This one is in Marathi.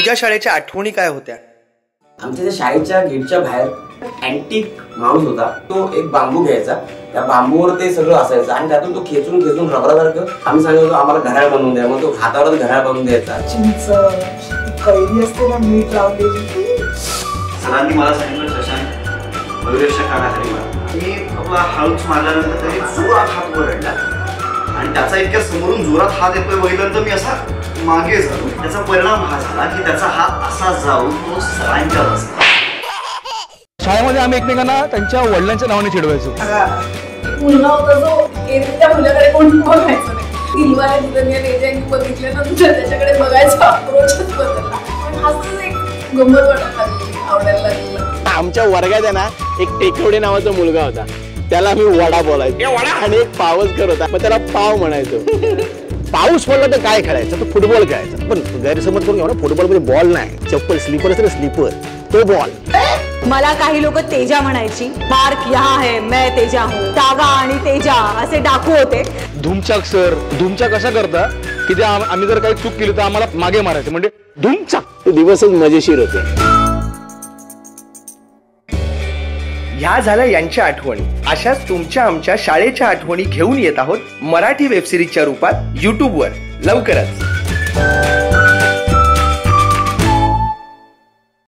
तुझ्या शाळेच्या आठवणी काय होत्या? आमच्या त्या शाळेच्या गेटच्या बाहेर अँटिक माणूस होता. तो एक बांबू घ्यायचा, त्या बांबूवर ते सगळं असायचं आणि त्यातून तो खेचून खेचून रबरासारखं आम्ही सांगितलं आम्हाला घड्याळ बनवून द्या. मग तो हातावरच घड्याळ बनवून द्यायचा. चिंच कैरी असते ना मीठ लावलेली. सरांनी मला सांगितलं शशांक मयुरेशच्या कानाखाली मार. मी आपला हळूच मारल्यानंतर त्याने जोरात हात वरडला आणि त्याचा इतक्या समोरून जोरात हात येतोय बघितल्यानंतर मी असा मागे झालो. त्याचा परिणाम हा झाला की त्याचा हात असा जाऊन तो सरांच्या बसला. शाळेमध्ये आम्ही एकमेकांना त्यांच्या वडिलांच्या नावाने चिडवायचो. मुलगा होता जो त्या मुलाकडे कोण बघायचं नाही. दिलवाले दुल्हनिया ले जाएंगे बघितल्यानंतर त्याच्याकडे बघायचा अप्रोचच बदलला. पण हाच एक गंमत वाटायला लागली, आवडायला लागली. आमच्या वर्गात आहे ना एक टेकवडे नावाचा मुलगा होता. त्याला आम्ही वडा बोलायचो आणि एक पावसकर होता, मग त्याला पाव म्हणायचो. पाऊस पडला तर काय खेळायचं, तर फुटबॉल खेळायचं. पण गैरसमज करून एवढा फुटबॉल मध्ये बॉल नाही, चप्पल स्लीपर असेल स्लीपर, तो बॉल. मला काही लोक तेजा म्हणायची. मार्क यहाँ है, मैं तेजा हूँ. तागा आणि तेजा असे डाकू होते. धुमचाक सर, धुमचाक कसा करता की ते आम्ही जर काही चूक केली तर आम्हाला मागे मारायचं, म्हणजे धुमचाक. ते दिवसच मजेशीर होते. ह्या झाल्या यांच्या आठवणी. अशाच तुमच्या आमच्या शाळेच्या आठवणी घेऊन येत आहोत मराठी वेबसिरीजच्या रूपात YouTubeवर लवकरच.